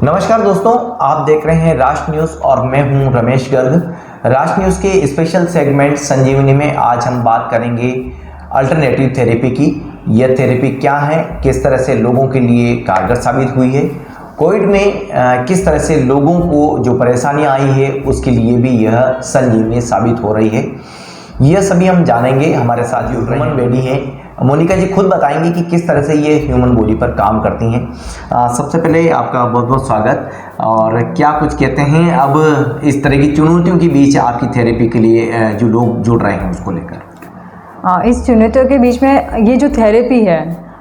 नमस्कार दोस्तों, आप देख रहे हैं राष्ट्र न्यूज़ और मैं हूं रमेश गर्ग। राष्ट्र न्यूज़ के स्पेशल सेगमेंट संजीवनी में आज हम बात करेंगे अल्टरनेटिव थेरेपी की। यह थेरेपी क्या है, किस तरह से लोगों के लिए कारगर साबित हुई है, कोविड में किस तरह से लोगों को जो परेशानियां आई है उसके लिए भी यह संजीवनी साबित हो रही है। यह सभी हम जानेंगे। हमारे साथ जो ह्यूमन बॉडी है, मोनिका जी खुद बताएंगी कि किस तरह से ये ह्यूमन बॉडी पर काम करती हैं। सबसे पहले आपका बहुत बहुत स्वागत। और क्या कुछ कहते हैं अब इस तरह की चुनौतियों के बीच आपकी थेरेपी के लिए जो लोग जुड़ रहे हैं उसको लेकर? इस चुनौतियों के बीच में ये जो थेरेपी है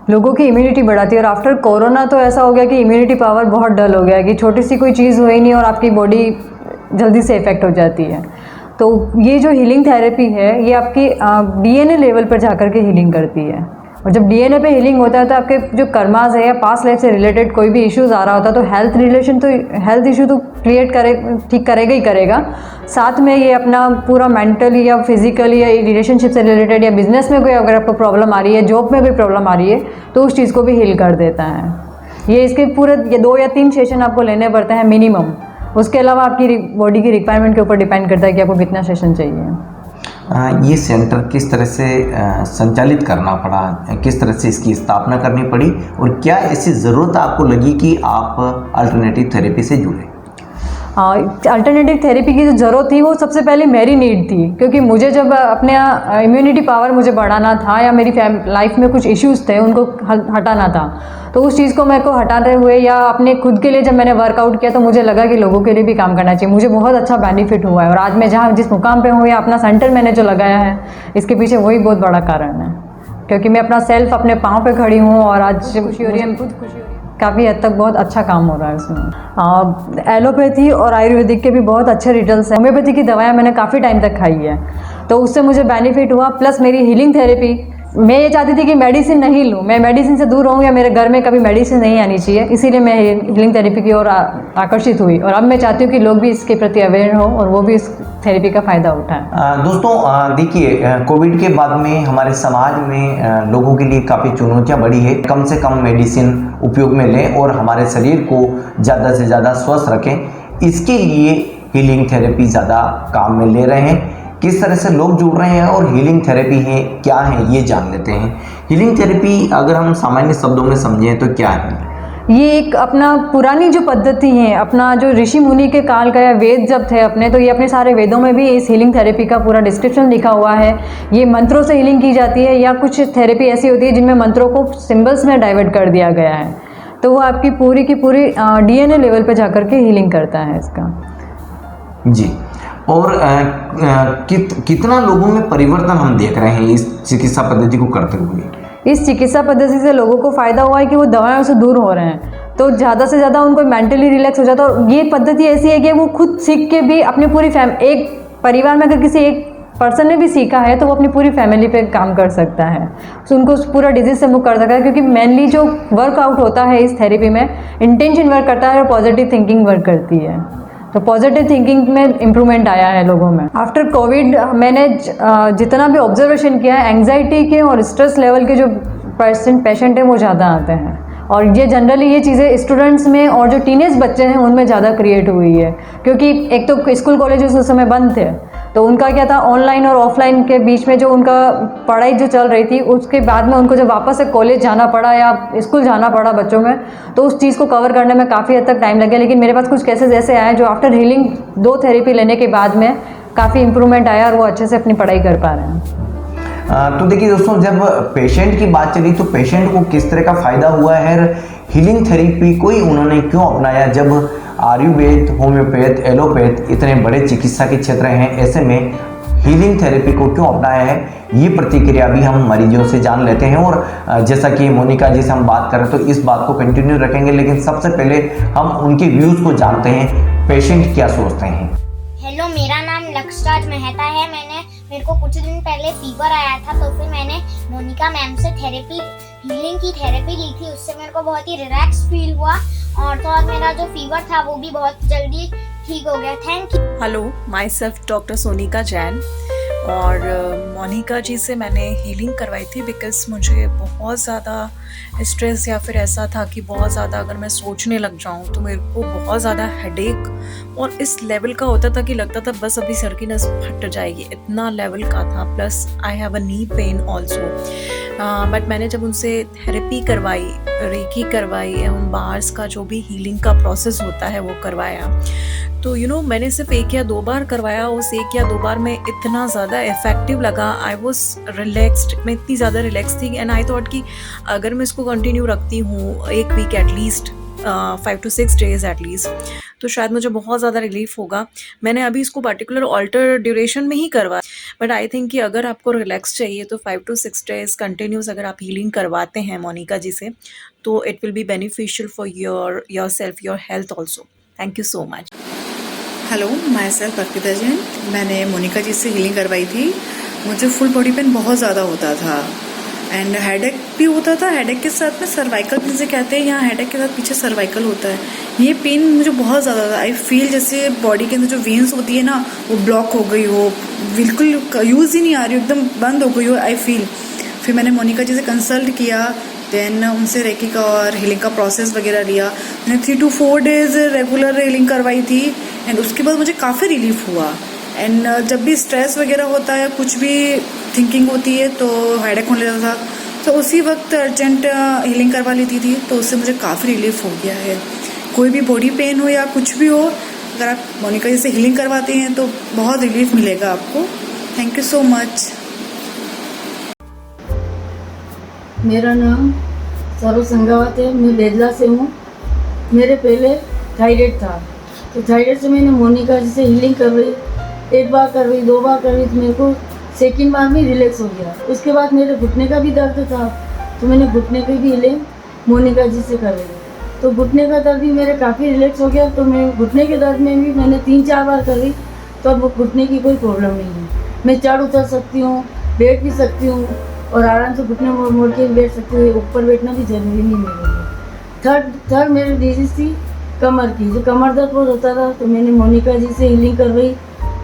लोगों की इम्यूनिटी बढ़ाती है। और आफ्टर कोरोना तो ऐसा हो गया कि इम्यूनिटी पावर बहुत डल हो गया है कि छोटी सी कोई चीज़ हुई नहीं और आपकी बॉडी जल्दी से इफेक्ट हो जाती है। तो ये जो हीलिंग थेरेपी है ये आपकी डीएनए लेवल पर जाकर के हीलिंग करती है। और जब डीएनए पे हीलिंग होता है तो आपके जो कर्मास है या पास्ट लाइफ से रिलेटेड कोई भी इश्यूज आ रहा होता है तो हेल्थ इशू तो ठीक करेगा ही करेगा। साथ में ये अपना पूरा मेंटली या फिजिकली या रिलेशनशिप से रिलेटेड या बिजनेस में कोई अगर आपको प्रॉब्लम आ रही है, जॉब में कोई प्रॉब्लम आ रही है तो उस चीज़ को भी हील कर देता है। ये इसके पूरे 2 या 3 सेशन आपको लेने पड़ते हैं मिनिमम। उसके अलावा आपकी बॉडी की रिक्वायरमेंट के ऊपर डिपेंड करता है कि आपको कितना सेशन चाहिए। ये सेंटर किस तरह से संचालित करना पड़ा, किस तरह से इसकी स्थापना करनी पड़ी और क्या ऐसी ज़रूरत आपको लगी कि आप अल्टरनेटिव थेरेपी से जुड़े? अल्टरनेटिव थेरेपी की जो ज़रूरत थी वो सबसे पहले मेरी नीड थी, क्योंकि मुझे जब अपने इम्यूनिटी पावर मुझे बढ़ाना था या मेरी लाइफ में कुछ इश्यूज़ थे उनको हटाना था। तो उस चीज़ को मेरे को हटाते हुए या अपने खुद के लिए जब मैंने वर्कआउट किया तो मुझे लगा कि लोगों के लिए भी काम करना चाहिए। मुझे बहुत अच्छा बेनिफिट हुआ है और आज मैं जिस मुकाम पे हूँ या अपना सेंटर मैंने जो लगाया है इसके पीछे वही बहुत बड़ा कारण है, क्योंकि मैं अपना सेल्फ अपने पाँव पे खड़ी हूँ और आज खुशी हो रही है, खुद खुशी हो रही है। काफ़ी हद तक बहुत अच्छा काम हो रहा है इसमें। एलोपैथी और आयुर्वेदिक के भी बहुत अच्छे रिजल्ट्स हैं। होम्योपैथी की दवाइयाँ मैंने काफ़ी टाइम तक खाई है तो उससे मुझे बेनिफिट हुआ। प्लस मेरी हीलिंग थेरेपी, मैं ये चाहती थी कि मेडिसिन नहीं लूँ, मैं मेडिसिन से दूर रहूँ या मेरे घर में कभी मेडिसिन नहीं आनी चाहिए, इसीलिए मैं हीलिंग थेरेपी की ओर आकर्षित हुई। और अब मैं चाहती हूँ कि लोग भी इसके प्रति अवेयर हो और वो भी इस थेरेपी का फ़ायदा उठाएं। दोस्तों देखिए, कोविड के बाद में हमारे समाज में लोगों के लिए काफ़ी चुनौतियाँ बढ़ी है। कम से कम मेडिसिन उपयोग में लें और हमारे शरीर को ज़्यादा से ज़्यादा स्वस्थ रखें। इसके लिए हीलिंग थेरेपी ज़्यादा काम में ले रहे हैं। किस तरह से लोग जुड़ रहे हैं और हीलिंग थेरेपी है क्या है ये जान लेते हैं। हीलिंग थेरेपी अगर हम सामान्य शब्दों में समझें तो क्या है? ये एक अपना पुरानी जो पद्धति है, अपना जो ऋषि मुनि के काल का या वेद जब थे अपने, तो ये अपने सारे वेदों में भी इस हीलिंग थेरेपी का पूरा डिस्क्रिप्शन लिखा हुआ है। ये मंत्रों से हीलिंग की जाती है या कुछ थेरेपी ऐसी होती है जिनमें मंत्रों को सिंबल्स में डाइवर्ट कर दिया गया है, तो वो आपकी पूरी की पूरी डीएनए लेवल पे जाकर के हीलिंग करता है इसका। जी। और कितना लोगों में परिवर्तन हम देख रहे हैं इस चिकित्सा पद्धति को करते हुए? इस चिकित्सा पद्धति से लोगों को फ़ायदा हुआ है कि वो दवाओं से दूर हो रहे हैं, तो ज़्यादा से ज़्यादा उनको मेंटली रिलैक्स हो जाता है। और ये पद्धति ऐसी है कि वो खुद सीख के भी अपनी पूरी एक परिवार में अगर किसी एक पर्सन ने भी सीखा है तो वो अपनी पूरी फैमिली पे काम कर सकता है, तो उनको पूरा डिजीज से मुक्त कर सकता है। क्योंकि मेनली जो वर्कआउट होता है इस थेरेपी में इंटेंशन वर्क करता है और पॉजिटिव थिंकिंग वर्क करती है। तो पॉजिटिव थिंकिंग में इम्प्रूवमेंट आया है लोगों में। आफ्टर कोविड मैंने जितना भी ऑब्जर्वेशन किया है, एंग्जाइटी के और स्ट्रेस लेवल के जो पेशेंट हैं वो ज़्यादा आते हैं। और ये जनरली ये चीज़ें स्टूडेंट्स में और जो टीनेज बच्चे हैं उनमें ज़्यादा क्रिएट हुई है, क्योंकि एक तो स्कूल कॉलेज उस समय बंद थे, तो उनका क्या था, ऑनलाइन और ऑफलाइन के बीच में जो उनका पढ़ाई जो चल रही थी उसके बाद में उनको जब वापस से कॉलेज जाना पड़ा या स्कूल जाना पड़ा बच्चों में, तो उस चीज़ को कवर करने में काफ़ी हद तक टाइम लगे। लेकिन मेरे पास कुछ केसेस ऐसे आए जो आफ्टर हीलिंग 2 थेरेपी लेने के बाद में काफ़ी इंप्रूवमेंट आया और वो अच्छे से अपनी पढ़ाई कर पा रहे हैं। तो देखिए दोस्तों, जब पेशेंट की बात चली तो पेशेंट को किस तरह का फ़ायदा हुआ है, हीलिंग थेरेपी को ही उन्होंने क्यों अपनाया? जब आयुर्वेद, होम्योपैथ, एलोपैथ इतने बड़े चिकित्सा के क्षेत्र हैं, ऐसे में हीलिंग थेरेपी को क्यों अपनाया है, ये प्रतिक्रिया भी हम मरीजों से जान लेते हैं। और जैसा कि मोनिका जी से हम बात करें तो इस बात को कंटिन्यू रखेंगे, लेकिन सबसे पहले हम उनके व्यूज़ को जानते हैं, पेशेंट क्या सोचते हैं। हेलो, मेरा नाम लक्षराज मेहता है। मेरे को कुछ दिन पहले फीवर आया था, तो फिर मैंने मोनिका मैम से हीलिंग की थेरेपी ली थी। उससे मेरे को बहुत ही रिलैक्स फील हुआ और तो और मेरा जो फीवर था वो भी बहुत जल्दी ठीक हो गया। Thank you. Hello, my self doctor Sonika Jain. और मोनिका जी से मैंने हीलिंग करवाई थी बिकॉज़ मुझे बहुत ज़्यादा स्ट्रेस या फिर ऐसा था कि बहुत ज़्यादा अगर मैं सोचने लग जाऊँ तो मेरे को बहुत ज़्यादा हेडेक और इस लेवल का होता था कि लगता था बस अभी सर की नस फट जाएगी, इतना लेवल का था। Plus I have a knee pain also. But मैंने जब उनसे थेरेपी करवाई, रेकी करवाई, उन बार्स का जो भी हीलिंग का प्रोसेस होता है वो करवाया, तो मैंने सिर्फ 1 या 2 बार करवाया। उस 1 या 2 बार में इतना ज़्यादा इफ़ेक्टिव लगा, आई वॉज रिलैक्सड, मैं इतनी ज़्यादा रिलैक्स थी एंड आई थॉट कि अगर मैं इसको कंटिन्यू रखती हूँ 1 week at least, 5 to 6 days at least, तो शायद मुझे बहुत ज़्यादा रिलीफ होगा। मैंने अभी इसको पर्टिकुलर ऑल्टर ड्यूरेशन में ही करवाया, बट आई थिंक कि अगर आपको रिलैक्स चाहिए तो 5 to 6 डेज़ कंटिन्यूस अगर आप हीलिंग करवाते हैं मोनिका जी से, तो it will be beneficial for your self, your health also. Thank you so much. Hello, my self Arpita Jain. मैंने मोनिका जी से हीलिंग करवाई थी। मुझे फुल बॉडी पेन बहुत ज़्यादा होता था एंड हेडेक भी होता था। हेडेक के साथ में सर्वाइकल जिसे कहते हैं, यहाँ हेडेक के साथ पीछे सर्वाइकल होता है। ये पेन मुझे बहुत ज़्यादा था। आई फील जैसे बॉडी के अंदर जो वेन्स होती है ना, वो ब्लॉक हो गई हो, बिल्कुल यूज़ ही नहीं आ रही हो, एकदम बंद हो गई हो आई फील। फिर मैंने मोनिका जी से कंसल्ट किया, देन उनसे रेकी का और हीलिंग का प्रोसेस वगैरह लिया। मैंने 3 to 4 डेज़ रेगुलर हीलिंग करवाई थी एंड उसके बाद मुझे काफ़ी रिलीफ हुआ। एंड जब भी स्ट्रेस वगैरह होता है, कुछ भी थिंकिंग होती है तो हेडेक होने लगता था, तो उसी वक्त अर्जेंट हीलिंग करवा लेती थी, तो उससे मुझे काफ़ी रिलीफ हो गया है। कोई भी बॉडी पेन हो या कुछ भी हो, अगर आप मोनिका जी से हीलिंग करवाते हैं तो बहुत रिलीफ मिलेगा आपको। Thank you so much. मेरा नाम सरो संगावत है, मैं बेदला से हूँ। मेरे पहले थायराइड था, तो थायराइड से मैंने मोनिका जी से हीलिंग करवाई। 1 बार करवाई, 2 बार करवाई, तो मेरे को सेकंड बार में रिलैक्स हो गया। उसके बाद मेरे घुटने का भी दर्द था, तो मैंने घुटने की भी हीलिंग मोनिका जी से करवाई, तो घुटने का दर्द भी मेरे काफ़ी रिलैक्स हो गया। तो मैं घुटने के दर्द में भी मैंने 3-4 बार करवाई, तो अब घुटने की कोई प्रॉब्लम नहीं है। मैं चढ़ उतर सकती हूँ, बैठ भी सकती हूँ और आराम से घुटने मोड़ मोड़ के बैठ सकती हूँ। ऊपर बैठना भी जरूरी नहीं मेरे लिए। थर्ड मेरी डिजीज़ थी कमर की, जो कमर दर्द बहुत होता था, तो मैंने मोनिका जी से हीलिंग करवाई,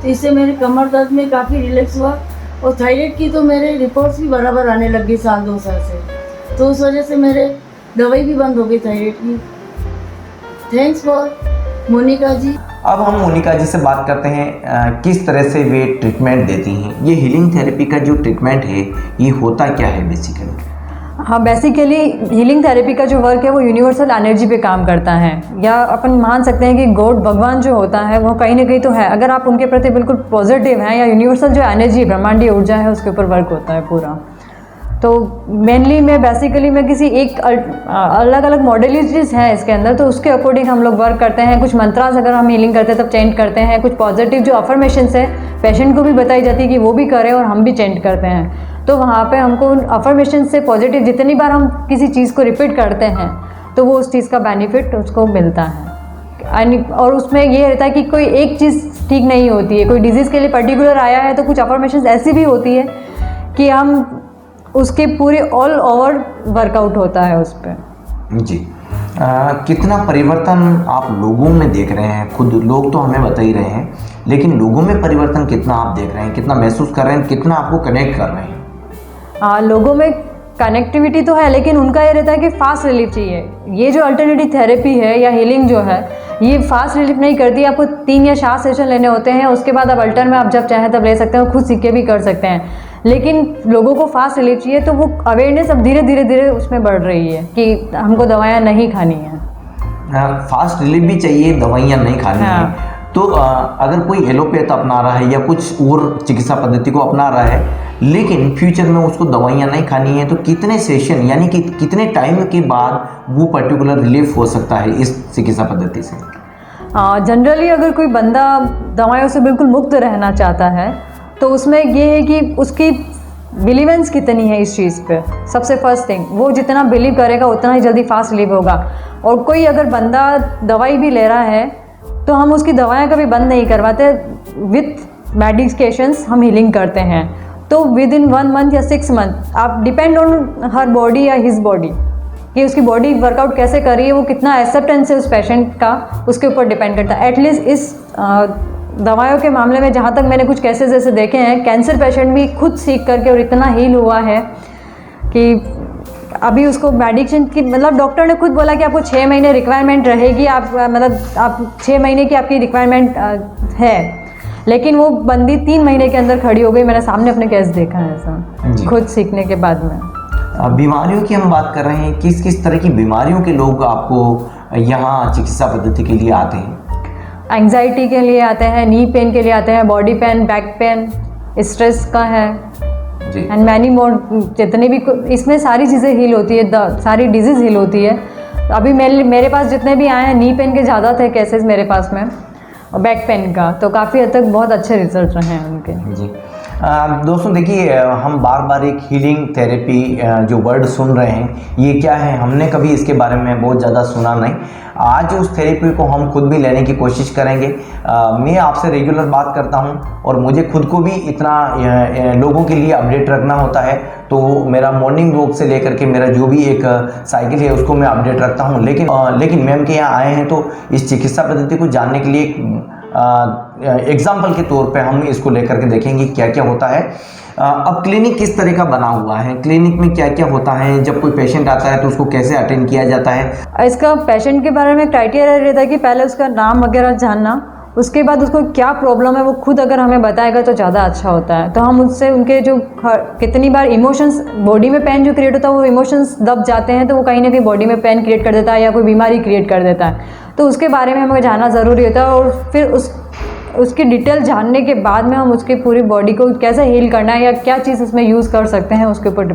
तो इससे मेरे कमर दर्द में काफ़ी रिलैक्स हुआ। और थायराइड की तो मेरे रिपोर्ट्स भी बराबर आने लग गई 1-2 साल से, तो उस वजह से मेरे दवाई भी बंद हो गई थायराइड की। थैंक्स फॉर मोनिका जी। अब हम मोनिका जी से बात करते हैं किस तरह से वे ट्रीटमेंट देती हैं। ये हीलिंग थेरेपी का जो ट्रीटमेंट है, ये होता क्या है बेसिकली? हाँ, बेसिकली हीलिंग थेरेपी का जो वर्क है वो यूनिवर्सल एनर्जी पे काम करता है, या अपन मान सकते हैं कि गॉड, भगवान जो होता है वो कहीं ना कहीं तो है। अगर आप उनके प्रति बिल्कुल पॉजिटिव हैं, या यूनिवर्सल जो एनर्जी, ब्रह्मांडीय ऊर्जा है, उसके ऊपर वर्क होता है पूरा। तो मेनली मैं किसी एक अलग अलग मॉडलिटीज़ हैं इसके अंदर, तो उसके अकॉर्डिंग हम लोग वर्क करते हैं। कुछ मंत्रास अगर हम हीलिंग करते हैं तब चेंट करते हैं। कुछ पॉजिटिव जो अफर्मेशंस है पेशेंट को भी बताई जाती है कि वो भी करें, और हम भी चेंट करते हैं। तो वहाँ पे हमको उन अफर्मेशन से पॉजिटिव जितनी बार हम किसी चीज़ को रिपीट करते हैं तो वो उस चीज़ का बेनिफिट उसको मिलता है। और उसमें ये रहता है कि कोई एक चीज़ ठीक नहीं होती है, कोई डिजीज़ के लिए पर्टिकुलर आया है तो कुछ अफर्मेशन ऐसी भी होती है कि हम उसके पूरे ऑल ओवर वर्कआउट होता है उस पर। जी, कितना परिवर्तन आप लोगों में देख रहे हैं? खुद लोग तो हमें बता ही रहे हैं, लेकिन लोगों में परिवर्तन कितना आप देख रहे हैं, कितना महसूस कर रहे हैं, कितना आपको कनेक्ट कर रहे हैं? लोगों में कनेक्टिविटी तो है, लेकिन उनका ये रहता है कि फास्ट रिलीफ चाहिए। ये जो अल्टरनेटिव थेरेपी है या हीलिंग जो है, ये फास्ट रिलीफ नहीं करती। आपको 3 या 4 सेशन लेने होते हैं, उसके बाद आप अल्टर में आप जब चाहें तब ले सकते हैं, खुद सीख के भी कर सकते हैं। लेकिन लोगों को फास्ट रिलीफ चाहिए, तो वो अवेयरनेस अब धीरे धीरे उसमें बढ़ रही है कि हमको दवाइयाँ नहीं खानी है। फास्ट रिलीफ भी चाहिए, दवाइयाँ नहीं खानी है। तो अगर कोई एलोपैथ अपना रहा है या कुछ और चिकित्सा पद्धति को अपना रहा है, लेकिन फ्यूचर में उसको दवाइयाँ नहीं खानी है, तो कितने सेशन यानी कि कितने टाइम के बाद वो पर्टिकुलर रिलीफ हो सकता है इस चिकित्सा पद्धति से? जनरली अगर कोई बंदा दवाइयों से बिल्कुल मुक्त रहना चाहता है तो उसमें ये है कि उसकी बिलीवेंस कितनी है इस चीज़ पे। सबसे फर्स्ट थिंग, वो जितना बिलीव करेगा उतना ही जल्दी फास्ट रिलीव होगा। और कोई अगर बंदा दवाई भी ले रहा है तो हम उसकी दवाएं कभी बंद नहीं करवाते, विथ मेडिकेशंस हम हीलिंग करते हैं। तो विद इन 1 मंथ या 6 मंथ आप डिपेंड ऑन हर बॉडी या हिज बॉडी कि उसकी बॉडी वर्कआउट कैसे कर रही है, वो कितना एक्सेप्टेंस है उस पेशेंट का, उसके ऊपर डिपेंड करता है। एटलीस्ट इस दवाइयों के मामले में जहाँ तक मैंने कुछ केसेस ऐसे देखे हैं, कैंसर पेशेंट भी खुद सीख करके और इतना हील हुआ है कि अभी उसको मेडिसिन की मतलब डॉक्टर ने खुद बोला कि आपको 6 महीने रिक्वायरमेंट रहेगी, आप मतलब आप 6 महीने की आपकी रिक्वायरमेंट है, लेकिन वो बंदी 3 महीने के अंदर खड़ी हो गई। मैंने सामने अपने केस देखा है ऐसा खुद सीखने के बाद में। बीमारियों की हम बात कर रहे हैं, किस किस तरह की बीमारियों के लोग आपको यहाँ चिकित्सा पद्धति के लिए आते हैं? एंग्जाइटी के लिए आते हैं, नी पेन के लिए आते हैं, body pain, back pain, stress का है जी। एंड मैनी मोर, जितनी भी इसमें सारी चीज़ें हील होती है, सारी डिजीज़ हील होती है। अभी मेरे पास जितने भी आए हैं, नी पेन के ज़्यादा थे केसेस मेरे पास में और बैक पेन का, तो काफ़ी हद तक बहुत अच्छे रिजल्ट रहे हैं उनके। जी दोस्तों देखिए, हम बार बार एक हीलिंग थेरेपी जो वर्ड सुन रहे हैं, ये क्या है, हमने कभी इसके बारे में बहुत ज़्यादा सुना नहीं। आज उस थेरेपी को हम खुद भी लेने की कोशिश करेंगे। मैं आपसे रेगुलर बात करता हूं और मुझे खुद को भी इतना लोगों के लिए अपडेट रखना होता है, तो मेरा मॉर्निंग वॉक से लेकर के मेरा जो भी एक साइकिल है उसको मैं अपडेट रखता हूं। लेकिन मैम के यहाँ आए हैं तो इस चिकित्सा पद्धति को जानने के लिए एग्जाम्पल के तौर पे हम इसको लेकर के देखेंगे क्या क्या होता है। अब क्लिनिक किस तरह का बना हुआ है, क्लिनिक में क्या क्या होता है, जब कोई पेशेंट आता है तो उसको कैसे अटेंड किया जाता है? इसका पेशेंट के बारे में क्राइटेरिया रहता है कि पहले उसका नाम वगैरह जानना, उसके बाद उसको क्या प्रॉब्लम है वो खुद अगर हमें बताएगा तो ज़्यादा अच्छा होता है। तो हम उससे उनके जो कितनी बार इमोशंस, बॉडी में पेन जो क्रिएट होता है वो इमोशंस दब जाते हैं, तो वो कहीं ना कहीं बॉडी में पेन क्रिएट कर देता है या कोई बीमारी क्रिएट कर देता है, तो उसके बारे में हमें जानना ज़रूरी होता है। और फिर उसकी डिटेल जानने के बाद में हम उसकी पूरी बॉडी को कैसे हील करना है या क्या चीज़ उसमें यूज़ कर सकते हैं उसके ऊपर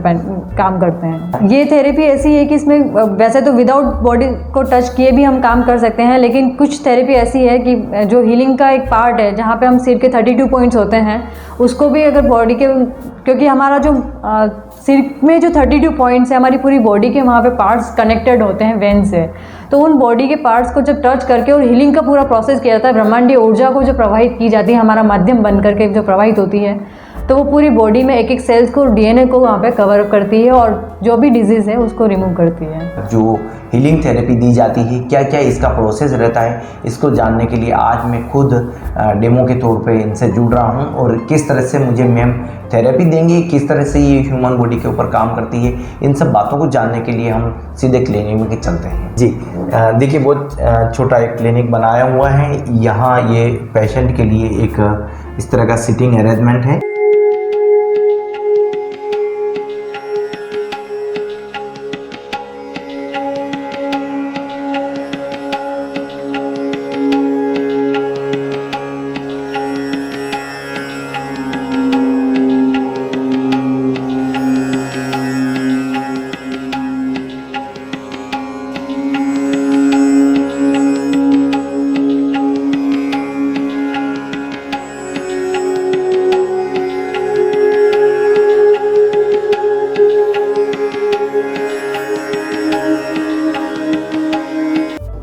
काम करते हैं। ये थेरेपी ऐसी है कि इसमें वैसे तो विदाउट बॉडी को टच किए भी हम काम कर सकते हैं, लेकिन कुछ थेरेपी ऐसी है कि जो हीलिंग का एक पार्ट है जहाँ पे हम सिर के 32 पॉइंट्स होते हैं उसको भी अगर बॉडी के, क्योंकि हमारा जो सिर में जो 32 पॉइंट्स है हमारी पूरी बॉडी के वहाँ पे पार्ट्स कनेक्टेड होते हैं वेन से, तो उन बॉडी के पार्ट्स को जब टच करके और हीलिंग का पूरा प्रोसेस किया जाता है, ब्रह्मांडीय ऊर्जा को जो प्रवाहित की जाती है हमारा माध्यम बन करके जो प्रवाहित होती है, तो वो पूरी बॉडी में एक एक सेल्स को, डीएनए को वहाँ पे कवर अप करती है और जो भी डिजीज़ है उसको रिमूव करती है। जो हीलिंग थेरेपी दी जाती है, क्या क्या इसका प्रोसेस रहता है, इसको जानने के लिए आज मैं खुद डेमो के तौर पे इनसे जुड़ रहा हूँ और किस तरह से मुझे मैम थेरेपी देंगे, किस तरह से ये ह्यूमन बॉडी के ऊपर काम करती है, इन सब बातों को जानने के लिए हम सीधे क्लिनिक में चलते हैं। जी देखिए, बहुत छोटा एक क्लिनिक बनाया हुआ है यहाँ। ये पेशेंट के लिए एक इस तरह का सिटिंग अरेंजमेंट है।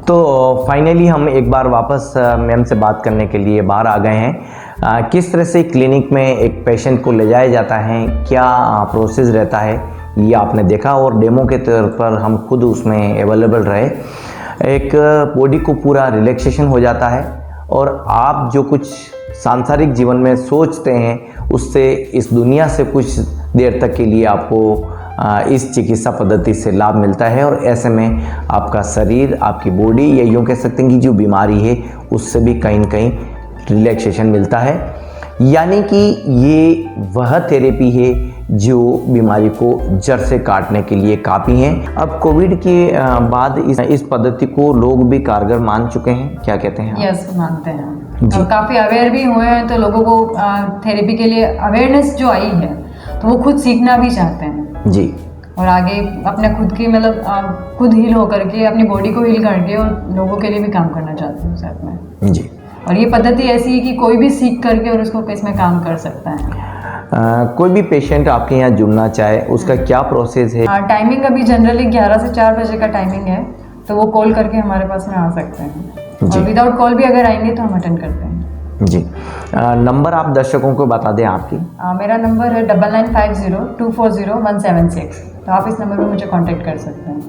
तो फाइनली हम एक बार वापस मैम से बात करने के लिए बाहर आ गए हैं। किस तरह से क्लिनिक में एक पेशेंट को ले जाया जाता है, क्या प्रोसेस रहता है, ये आपने देखा और डेमो के तौर पर हम खुद उसमें अवेलेबल रहे। एक बॉडी को पूरा रिलैक्सेशन हो जाता है और आप जो कुछ सांसारिक जीवन में सोचते हैं उससे इस दुनिया से कुछ देर तक के लिए आपको इस चिकित्सा पद्धति से लाभ मिलता है और ऐसे में आपका शरीर, आपकी बॉडी, या यूँ कह सकते हैं कि जो बीमारी है उससे भी कहीं न कहीं रिलैक्सेशन मिलता है। यानी कि ये वह थेरेपी है जो बीमारी को जड़ से काटने के लिए काफ़ी है। अब कोविड के बाद इस पद्धति को लोग भी कारगर मान चुके हैं, क्या कहते हैं? यस, मानते हैं और काफ़ी अवेयर भी हुए हैं, तो लोगों को थेरेपी के लिए अवेयरनेस जो आई है तो वो खुद सीखना भी चाहते हैं जी, और आगे अपने खुद की मतलब खुद हील होकर के अपनी बॉडी को हील करके और लोगों के लिए भी काम करना चाहते हैं साथ में जी। और ये पद्धति ऐसी है कि कोई भी सीख करके और उसको इसमें काम कर सकता है। कोई भी पेशेंट आपके यहाँ जुड़ना चाहे उसका क्या प्रोसेस है? टाइमिंग अभी जनरली 11 से 4 बजे का टाइमिंग है, तो वो कॉल करके हमारे पास में आ सकते हैं और विदाउट कॉल भी अगर आएंगे तो हम अटेंड करते हैं। जी, नंबर आप दर्शकों को बता दें आपकी। मेरा नंबर है 9950240176, तो आप इस नंबर पर मुझे कांटेक्ट कर सकते हैं।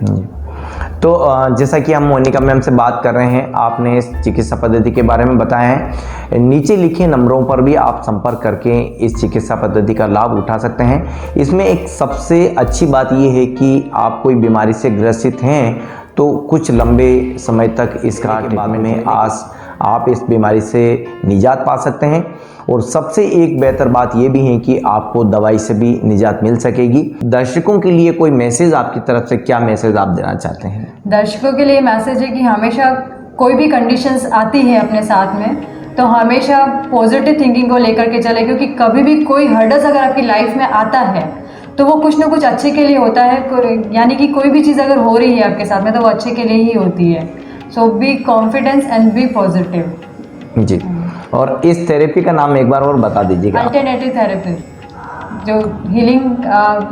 तो जैसा कि हम मोनिका मैम से बात कर रहे हैं, आपने इस चिकित्सा पद्धति के बारे में बताया है। नीचे लिखे नंबरों पर भी आप संपर्क करके इस चिकित्सा पद्धति का लाभ उठा सकते हैं। इसमें एक सबसे अच्छी बात यह है कि आप कोई बीमारी से ग्रसित हैं तो कुछ लंबे समय तक इसका ट्रीटमेंट में आप इस बीमारी से निजात पा सकते हैं। और सबसे एक बेहतर बात यह भी है कि आपको दवाई से भी निजात मिल सकेगी। दर्शकों के लिए कोई मैसेज आपकी तरफ से, क्या मैसेज आप देना चाहते हैं? दर्शकों के लिए मैसेज है कि हमेशा कोई भी कंडीशंस आती है अपने साथ में तो हमेशा पॉजिटिव थिंकिंग को लेकर के चले, क्योंकि कभी भी कोई हर्डल्स अगर आपकी लाइफ में आता है तो वो कुछ ना कुछ अच्छे के लिए होता है। यानी कि कोई भी चीज़ अगर हो रही है आपके साथ में तो वो अच्छे के लिए ही होती है। So be confidence and be positive जी। और इस थेरेपी का नाम एक बार और बता दीजिएगा। अल्टरनेटिव थेरेपी जो हीलिंग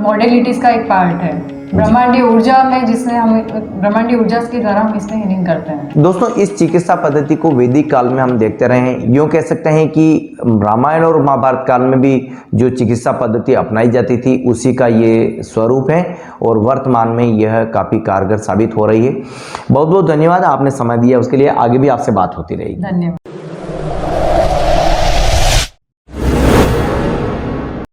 मॉडलिटीज़ का एक पार्ट है ब्रह्मांडीय ऊर्जा में, जिसमें हम ब्रह्मांडीय ऊर्जा के द्वारा हम इसमें हीलिंग करते हैं। दोस्तों, इस चिकित्सा पद्धति को वैदिक काल में हम देखते रहे हैं। यूँ कह सकते हैं कि रामायण और महाभारत काल में भी जो चिकित्सा पद्धति अपनाई जाती थी उसी का ये स्वरूप है और वर्तमान में यह काफ़ी कारगर साबित हो रही है। बहुत बहुत धन्यवाद, आपने समय दिया उसके लिए। आगे भी आपसे बात होती रहेगी। धन्यवाद।